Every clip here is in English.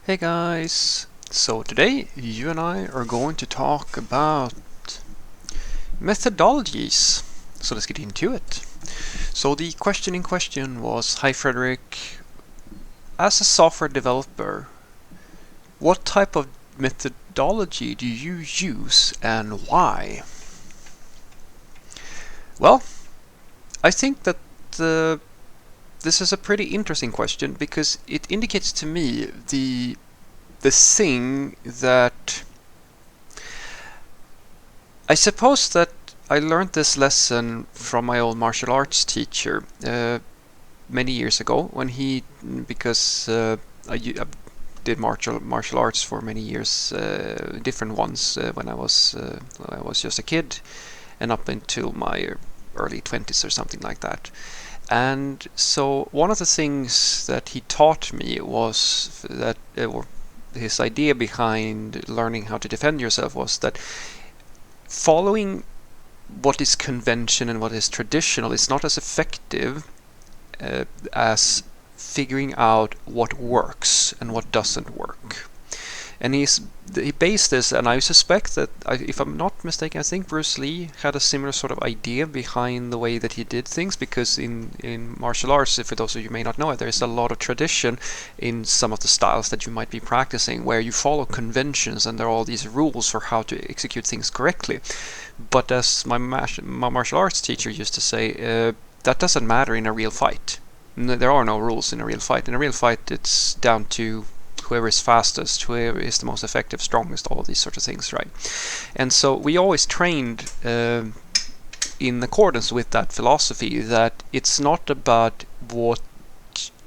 Hey guys! So today you and I are going to talk about methodologies. So let's get into it. So the question in question was, hi Frederick, as a software developer, what type of methodology do you use and why? Well, I think that this is a pretty interesting question because it indicates to me the thing that I suppose that I learned this lesson from my old martial arts teacher many years ago because I did martial arts for many years, different ones when I was just a kid and up until my early 20s or something like that. And so one of the things that he taught me was that, or his idea behind learning how to defend yourself was that following what is convention and what is traditional is not as effective as figuring out what works and what doesn't work. And he based this, and I suspect that, if I'm not mistaken, I think Bruce Lee had a similar sort of idea behind the way that he did things, because in martial arts, for those of you who may not know it, there is a lot of tradition in some of the styles that you might be practicing, where you follow conventions and there are all these rules for how to execute things correctly. But as my martial arts teacher used to say, that doesn't matter in a real fight. There are no rules in a real fight. In a real fight, it's down to whoever is fastest, whoever is the most effective, strongest, all of these sorts of things, right? And so we always trained in accordance with that philosophy, that it's not about what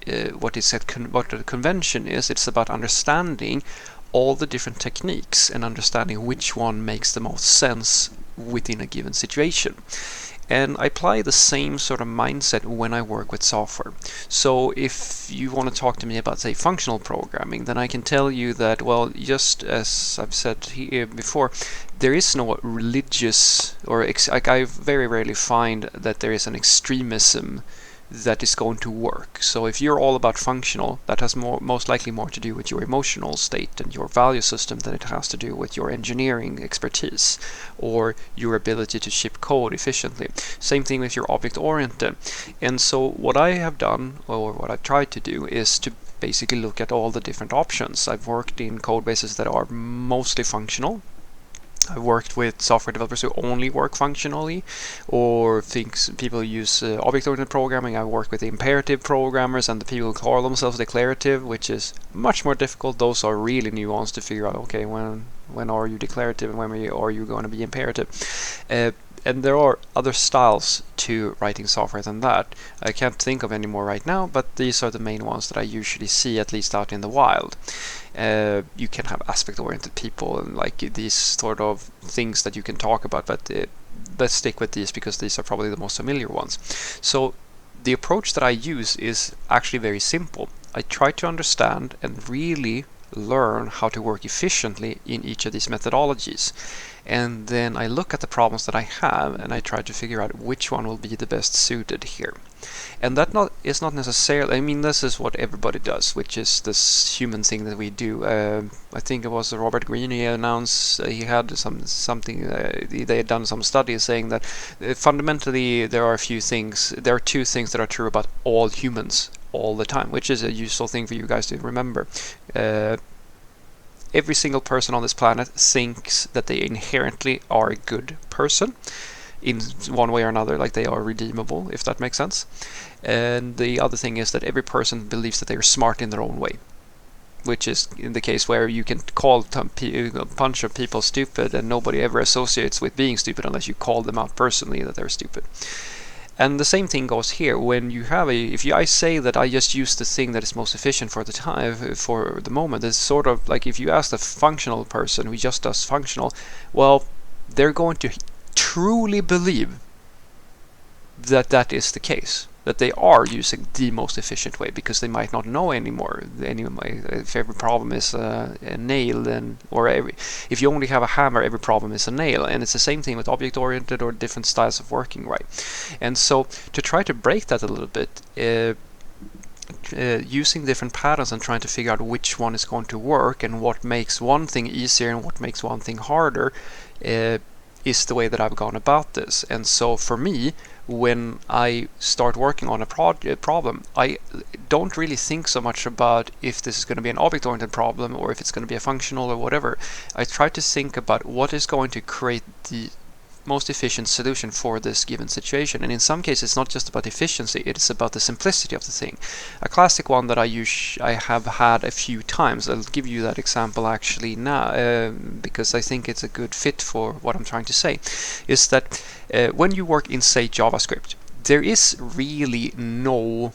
the convention is. It's about understanding all the different techniques and understanding which one makes the most sense within a given situation. And I apply the same sort of mindset when I work with software. So if you want to talk to me about, say, functional programming, then I can tell you that, well, just as I've said here before, there is no religious, or I very rarely find that there is an extremism that is going to work. So if you're all about functional, that has most likely more to do with your emotional state and your value system than it has to do with your engineering expertise or your ability to ship code efficiently. Same thing with your object-oriented. And so what I have done, or what I've tried to do, is to basically look at all the different options. I've worked in code bases that are mostly functional. I've worked with software developers who only work functionally, or people use object-oriented programming. I've worked with imperative programmers and the people who call themselves declarative, which is much more difficult. Those are really nuanced to figure out, okay, when are you declarative and when are you going to be imperative? And there are other styles to writing software than that. I can't think of any more right now, but these are the main ones that I usually see, at least out in the wild. You can have aspect-oriented people and like these sort of things that you can talk about, but let's stick with these because these are probably the most familiar ones. So the approach that I use is actually very simple. I try to understand and really learn how to work efficiently in each of these methodologies. And then I look at the problems that I have and I try to figure out which one will be the best suited here. And that is not necessarily, I mean, this is what everybody does, which is this human thing that we do. I think it was Robert Greene, he announced he had they had done some studies saying that fundamentally there are two things that are true about all humans all the time, which is a useful thing for you guys to remember. Every single person on this planet thinks that they inherently are a good person in one way or another, like they are redeemable, if that makes sense. And the other thing is that every person believes that they are smart in their own way, which is in the case where you can call a bunch of people stupid and nobody ever associates with being stupid unless you call them out personally that they're stupid. And the same thing goes here. When you have I say that I just use the thing that is most efficient for the time, for the moment, it's sort of like if you ask the functional person who just does functional, well, they're going to truly believe that that is the case, that they are using the most efficient way, because they might not know anymore. Anyway, if every problem is a nail, then if you only have a hammer, every problem is a nail. And it's the same thing with object-oriented or different styles of working, right? And so to try to break that a little bit, using different patterns and trying to figure out which one is going to work and what makes one thing easier and what makes one thing harder is the way that I've gone about this. And so for me, when I start working on a problem, I don't really think so much about if this is going to be an object-oriented problem or if it's going to be a functional or whatever. I try to think about what is going to create the most efficient solution for this given situation. And in some cases, it's not just about efficiency, it is about the simplicity of the thing. A classic one that I have had a few times, I'll give you that example actually now, because I think it's a good fit for what I'm trying to say, is that when you work in, say, JavaScript, there is really no,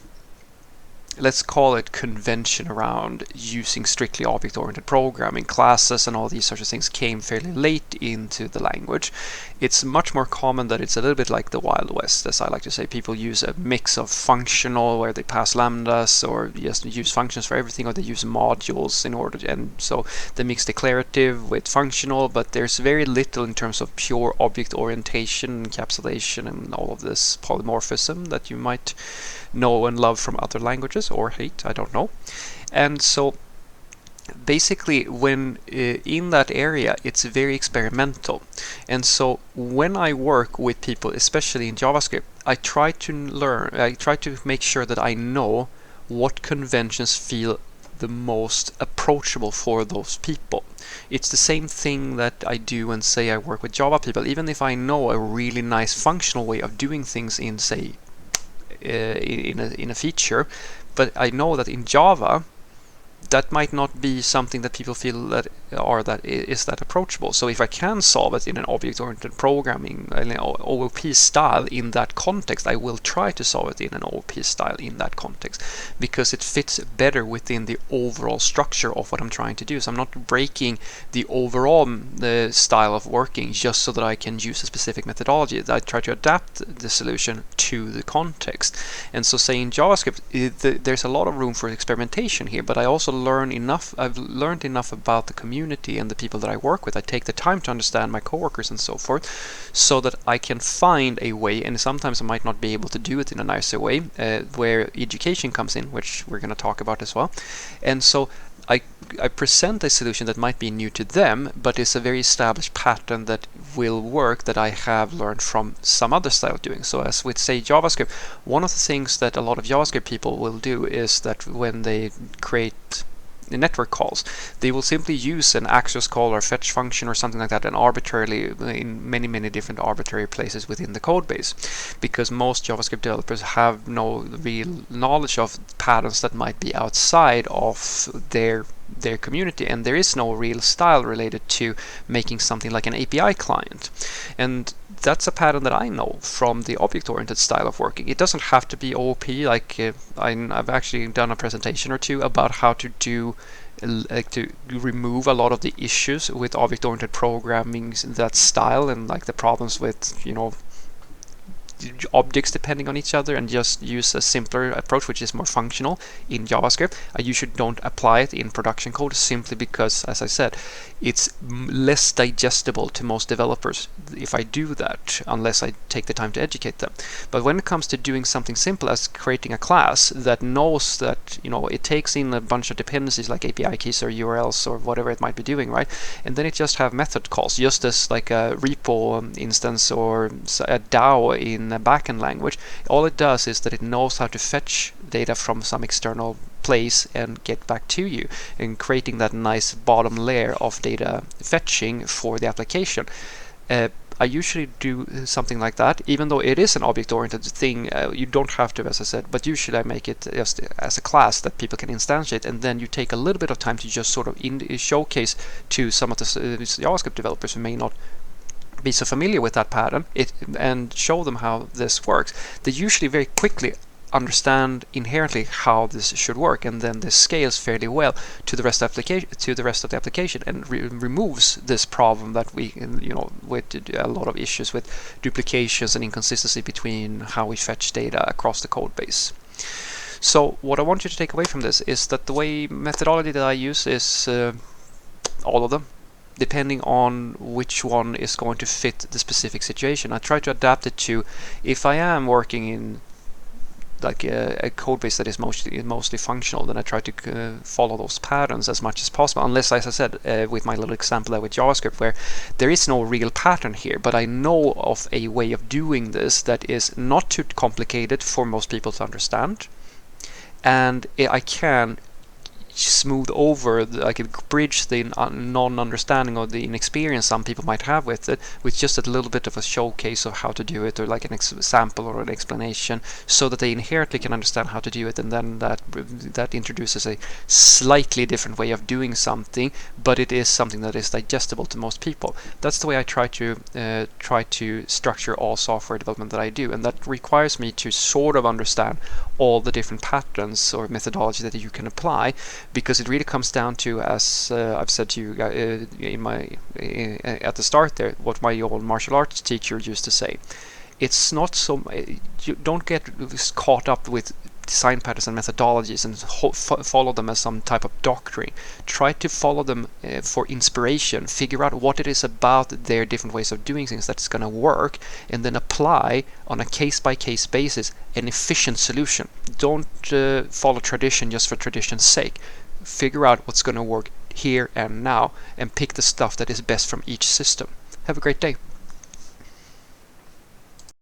let's call it, convention around using strictly object-oriented programming. Classes and all these sorts of things came fairly late into the language. It's much more common that it's a little bit like the Wild West, as I like to say. People use a mix of functional, where they pass lambdas, or just use functions for everything, or they use modules in order to, and so they mix declarative with functional, but there's very little in terms of pure object orientation, encapsulation, and all of this polymorphism that you might know and love from other languages, or hate, I don't know. And so basically, when in that area, it's very experimental. And so when I work with people, especially in JavaScript, I try to make sure that I know what conventions feel the most approachable for those people. It's the same thing that I do when, say, I work with Java people. Even if I know a really nice functional way of doing things in, say, in a feature, but I know that in Java that might not be something that people feel that is that approachable. So if I can solve it in an object-oriented programming, OOP style in that context, I will try to solve it in an OOP style in that context, because it fits better within the overall structure of what I'm trying to do. So I'm not breaking the overall style of working just so that I can use a specific methodology. I try to adapt the solution to the context. And so, say in JavaScript, there's a lot of room for experimentation here, but I also I've learned enough about the community and the people that I work with. I take the time to understand my coworkers and so forth, so that I can find a way, and sometimes I might not be able to do it in a nicer way, where education comes in, which we're going to talk about as well. And so I present a solution that might be new to them, but is a very established pattern that will work, that I have learned from some other style of doing. So as with, say, JavaScript, one of the things that a lot of JavaScript people will do is that when they create network calls, they will simply use an access call or fetch function or something like that, and arbitrarily in many different arbitrary places within the code base, because most JavaScript developers have no real knowledge of patterns that might be outside of their community, and there is no real style related to making something like an API client. And that's a pattern that I know from the object-oriented style of working. It doesn't have to be OOP. Like I've actually done a presentation or two about how to do to remove a lot of the issues with object-oriented programming, that style, and like the problems with, you know, objects depending on each other, and just use a simpler approach which is more functional in JavaScript. I usually don't apply it in production code, simply because, as I said, it's less digestible to most developers if I do that, unless I take the time to educate them. But when it comes to doing something simple as creating a class that knows that, you know, it takes in a bunch of dependencies like API keys or URLs or whatever it might be doing, right? And then it just have method calls, just as like a repo instance or a DAO in a backend language. All it does is that it knows how to fetch data from some external place and get back to you, and creating that nice bottom layer of data fetching for the application. I usually do something like that, even though it is an object-oriented thing. You don't have to, as I said, but usually I make it just as a class that people can instantiate, and then you take a little bit of time to just sort of showcase to some of the JavaScript developers who may not be so familiar with that pattern, and show them how this works. They usually very quickly understand inherently how this should work, and then this scales fairly well to the rest of the application, and removes this problem that we, you know, with a lot of issues with duplications and inconsistency between how we fetch data across the code base. So what I want you to take away from this is that the way methodology that I use is all of them, depending on which one is going to fit the specific situation. I try to adapt it to, if I am working in like a code base that is mostly functional, then I try to follow those patterns as much as possible, unless, as I said, with my little example there with JavaScript, where there is no real pattern here, but I know of a way of doing this that is not too complicated for most people to understand, and I can smooth over, I could bridge the non-understanding or the inexperience some people might have with it, with just a little bit of a showcase of how to do it, or like an example or an explanation, so that they inherently can understand how to do it, and then that introduces a slightly different way of doing something, but it is something that is digestible to most people. That's the way I try to structure all software development that I do, and that requires me to sort of understand all the different patterns or methodology that you can apply, because it really comes down to, as I've said to you at the start there, what my old martial arts teacher used to say. It's not so, you don't get caught up with design patterns and methodologies and follow them as some type of doctrine. Try to follow them for inspiration. Figure out what it is about their different ways of doing things that's going to work, and then apply on a case-by-case basis an efficient solution. Don't follow tradition just for tradition's sake. Figure out what's going to work here and now, and pick the stuff that is best from each system. Have a great day.